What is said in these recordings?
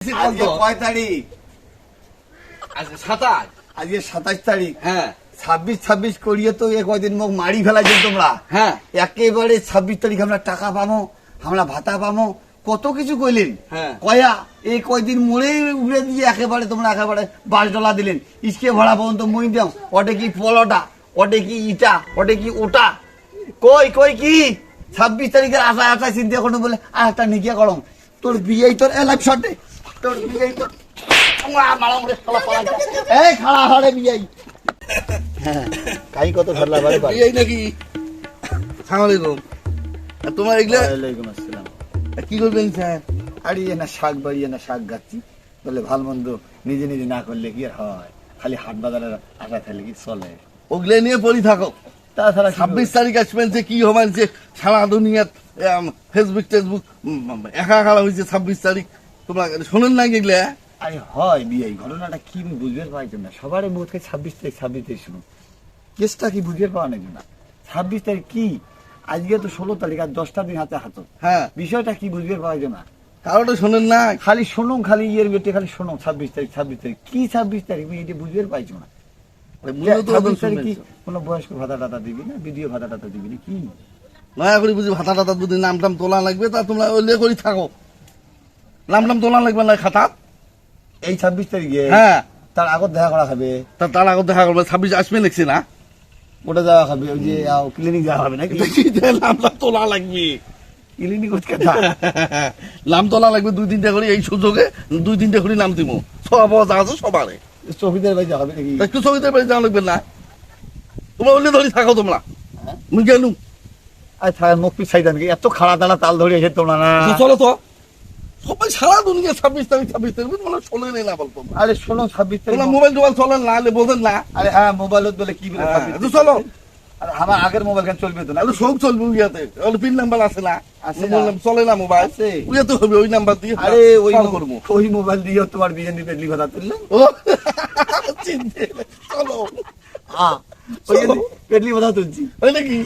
আজকে কয় তারিখ? আজকে 27। আজকে 27 তারিখ। হ্যাঁ 26 করিয়ে তো এ কয়দিন মুখ মারি ফেলাইছেন তোমরা। হ্যাঁ একেবারে 26 তারিখ আমরা টাকা পাবো, আমরা ভাতা পাবো, কত কিছু কইলেন। হ্যাঁ। কয়া এই কয়দিন মুড়ে উড়ে দিয়ে একেবারে তোমরা একেবারে $12 দিলেন। ইসকে ভাড়া পর্যন্ত মই দাও। ওটা কি পলটা, ওটা কি ইটা, ওটা কি ওটা, কই কই কি 26 তারিখের আশায় চিন্তা করো বলে আর একটা নিকিয়া করম। তোর বিয়ে তোর এলাক শটে, তোর বিয়ে তোর এই খাড়া হারে বিয়ে। হ্যাঁ কাই কত ধরলা বারে বারে এই নাকি। আসসালামু আলাইকুম। আর তোমার এগুলা ওয়ালাইকুম আসসালাম। কি করবেন স্যার? আরে না শাক বাড়িয়ে না শাক গাচ্ছি বলে ভাল মন্দ নিজে নিজে না করলে কি আর হয়, খালি হাট বাজারের আশা থাকলে কি চলে। ওগুলো নিয়ে পড়ি থাকো। তাছাড়া 26 তারিখ আসবেন যে কি হবেন যে সারা দুনিয়াত ফেসবুক টেসবুক একা হয়েছে 26 তারিখ। তোমরা শোনেন না এগুলা? আরে হয় বিয়ে ঘটনাটা কি বুঝতে পারছো না, সবার মুখে 26 তারিখ শুনুন, কেসটা কি বুঝতে পাওয়া নাই না। 26 তারিখ কি, আজকে তো 16 তারিখ আর 10টা দিন হাতে হাত। হ্যাঁ বিষয়টা কি বুঝতে পাওয়া যায় না, কারোটা শোনেন না। খালি শোনো, খালি ইয়ের বেটে খালি শোনো 26 তারিখ কি 26 তারিখ এটা বুঝতে পাইছো না। 26 তারিখ কি কোনো বয়স্ক ভাতা টাতা দিবি না, ভিডিও ভাতা টাতা দিবি না কি? নয়া করে বুঝি ভাতা টাতা বুঝি নাম টাম তোলা লাগবে, তা তোমরা ওলে করে থাকো। নাম টাম তোলা লাগবে না খাতা। এই 26 তারিখে হ্যাঁ তার আগত দেখা করা খাবে, তার আগত দেখা করবে। 26 আসবে লিখছি না, ওটা যাওয়া খাবে, ওই যে ক্লিনিক যাওয়া হবে নাকি? নাম টাম তোলা লাগবে। ক্লিনিক কথা নাম তোলা লাগবে 2-3টা করে, এই সুযোগে 2-3টা করে নাম দিব। সব আছে সবারে চৌকিদার বাড়ি যাওয়া হবে নাকি? একটু ছবিতে পেরে যাওয়া লাগবে না। তোমরা ওলে ধরে থাকো তোমরা। হ্যাঁ? মুই গেলু আর থাকার মুখ পিছাই নাকি এত খাড়া দাঁড়া তাল ধরে এসে তোমরা না। চলো তো সবাই সারা দুনিয়া 26 তারিখ তোমরা শোনে নেই না বলতো। আরে শোনো 26 তারিখ তোমরা মোবাইল টোবাইল চলেন না, বোঝেন না। আরে হ্যাঁ মোবাইলত বলে কি বলে 26 একটু চলো। আরে আমার আগের মোবাইল কেন চলবে তো না? একটু সব চলবে উইয়াতে। পিন নাম্বার আছে না? আছে না। বললাম চলে না মোবাইল আছে। উইয়াতে হবে ওই নাম্বার দিয়ে। আরে ওই কল করবো। ওই মোবাইল দিয়ে তোমার বিয়ে নিতে লিখা তুললে ও চিন্তা চলো। হ্যাঁ ওই চলো। পেটলি কথা তুলছি। ওই নাকি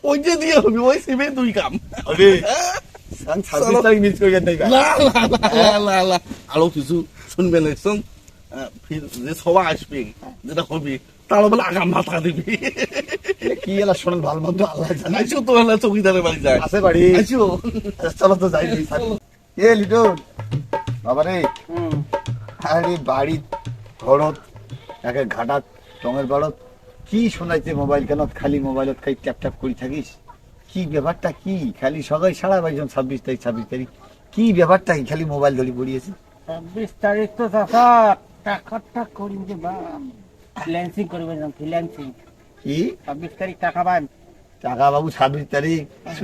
ওই যে দিয়ে হবে ওই সিমে 2 কাম। আরে 26 তারিখ মিস করে যাই না আরো কিছু শুনবেন একদম। যে সবাই আসবে যেটা হবে তারা বলে আগাম মাথা দিবি। কি এলা শোনেন ভালো মন্দ আল্লাহ জানে। আইসো তো হলে চৌকিদারের বাড়ি যায়। আছে বাড়ি আইসো চলো তো যাই এ লিটন বাবা রে। আরে বাড়ি ঘরত একে ঘাটাত টঙের বাড়ত কি শোনাইছে মোবাইল কেন খালি মোবাইলত খালি ট্যাপ ট্যাপ করে থাকিস, কি ব্যাপারটা কি? খালি সবাই সারা বাইজন 26 তারিখ কি ব্যাপারটা কি? খালি মোবাইল ধরে পড়িয়েছে। 26 তারিখ তো চাচা টাকাটা করি যে ফ্রিল্যান্সিং করবে না, ফ্রিল্যান্সিং কি 26 তারিখ টাকা পান। টাকা বাবু 26 তারিখ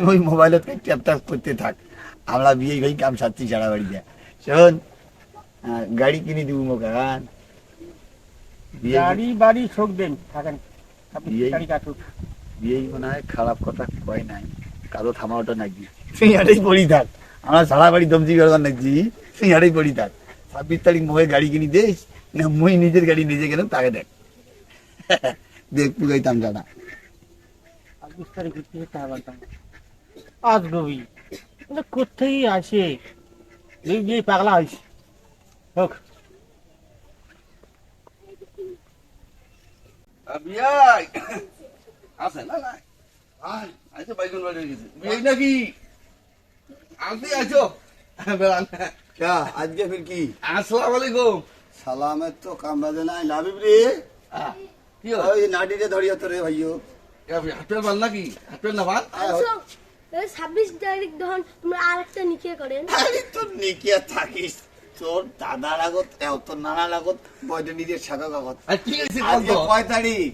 ওই মোবাইলত ট্যাপ ট্যাপ করতে থাক, আমরা বিয়ে ভাই কাম সারছি সারা বাড়ি যা। শোন গাড়ি কিনে দিব মোকান গাড়ি বাড়ি শোক দেন থাকেন 26 এই- তারিখ আসুক। বিয়ে মনে হয় খারাপ কথা কয় নাই, কারো থামাওটা নাকি তুই হাটেই পড়ি থাক, আমরা সারা বাড়ি দমজি বেড়াবার নাকি তুই হাটেই পড়ি থাক। 26 তারিখ মোহে গাড়ি কিনি দিস না মুই নিজের গাড়ি নিজে গেলাম তাকে দেখ দেখ পুগাইতাম জানা। 26 তারিখ ঘুরতে যেতে হবে আজ রবি কোথায় আসে এই যে পাগলা হয়েছে হোক। বিয়াই আছে না না আইসো বাইকন বাড়ি গেছে বিয়াই নাকি আসি আইসো বেড়ান। আজকে ফির কি আসসালামু আলাইকুম। সালামের তো কাম বাজে নাই লাভিব রে। কি হয় ওই নাডিরে ধরিয়া তো রে ভাইও। হাতের বাল নাকি হাতের না বাল? 26 তারিখ ধন তোমরা আরেকটা নিকে করেন। আরে তোর নিকিয়া থাকিস, তোর দাদার আগত তোর নানার আগত বয়টা নিজের শাখা কাগজ। আর কি হয়েছে আজকে কয় তারিখ?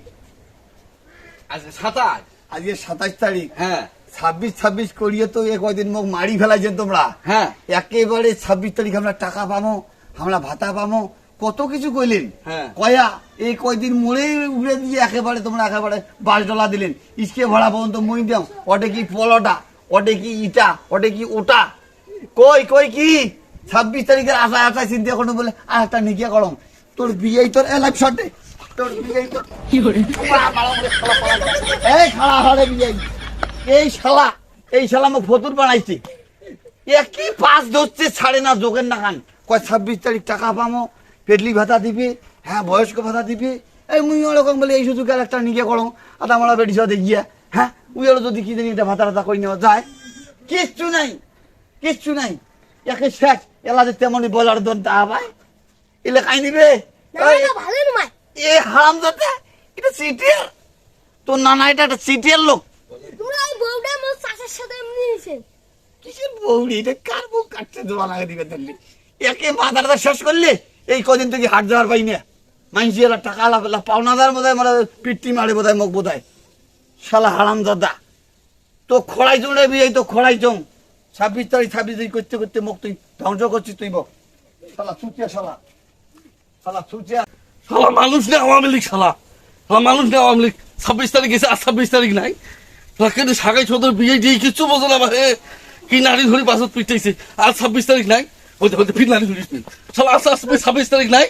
আজকে 27। আজকে 27 তারিখ। হ্যাঁ 26 করিয়ে তো এ কয়দিন মুখ মারি ফেলাইছেন তোমরা। হ্যাঁ একেবারে 26 তারিখ আমরা টাকা পাবো, আমরা ভাতা পাবো, কত কিছু কইলেন। হ্যাঁ। কয়া এই কয়দিন মুড়ে উড়ে দিয়ে একেবারে তোমরা একেবারে $12 দিলেন। ইসকে ভাড়া পর্যন্ত মই দাও। ওটা কি পলটা, ওটা কি ইটা, ওটা কি ওটা, কই কই কি 26 তারিখের আশায় চিন্তা করো বলে আর একটা নিকিয়া করম। তোর বিয়ে তোর এলাক শটে, তোর বিয়ে তোর এই খাড়া হারে বিয়ে এই শালা মোক ফতুর বানাইছে। একই পাঁচ ধরছে ছাড়ে না যোগের নাকান। কয় 26 তারিখ টাকা পামো, পেটলি ভাতা দিবি, হ্যাঁ বয়স্ক ভাতা দিবি। এই মুই ওরকম বলে এই শুধু একটা নিকে করো আর আমরা বেটি সাথে গিয়া, হ্যাঁ ওই হলো যদি কি জানি একটা ভাতা টাতা করে নেওয়া যায়। কিচ্ছু নাই, কিচ্ছু নাই, একে শেষ। এলা যে তেমনি বলার দন তা ভাই এলে খাই নিবে। না না ভালো নয়। এ হারাম যাতে, এটা সিটিয়ার, তোর নানা এটা একটা সিটিয়ার লোক। তোমরা ওই বউটা মোর চাচার সাথে এমনি নিছেন। কিসের বউরি, এটা কার বউ কাটছে জোয়া লাগে দিবে ধরলি। একে মাথাটা শেষ করলে এই কদিন থেকে হাট যাওয়ার পাই না। মাইনছি এলা টাকা লাফেলা পাওনাদার বোধহয় মারা পিট্টি মারে বোধহয় মুখ বোধহয়। শালা হারাম দাদা তো খড়াই চুড়ে বিয়ে তো খড়াই চং 26 তারিখ 26 তারিখ করতে করতে মুখ তুই ধ্বংস করছিস তুই বক। শালা চুটিয়া, শালা শালা চুটিয়া। শালা মানুষ নেই আওয়ামী লীগ, শালা শালা মানুষ নেই আওয়ামী লীগ। 26 তারিখ গেছে আর 26 তারিখ নাই। কিন্তু সাগাই ছোট বিয়ে দিয়ে কিচ্ছু বোঝো না ভাই। কি নারী ধরি পাছত পিটাইছে আর 26 তারিখ নাই। হইতে হইতে ফির নারী ধরিস শালা। আস্তে আস্তে 26 তারিখ নাই।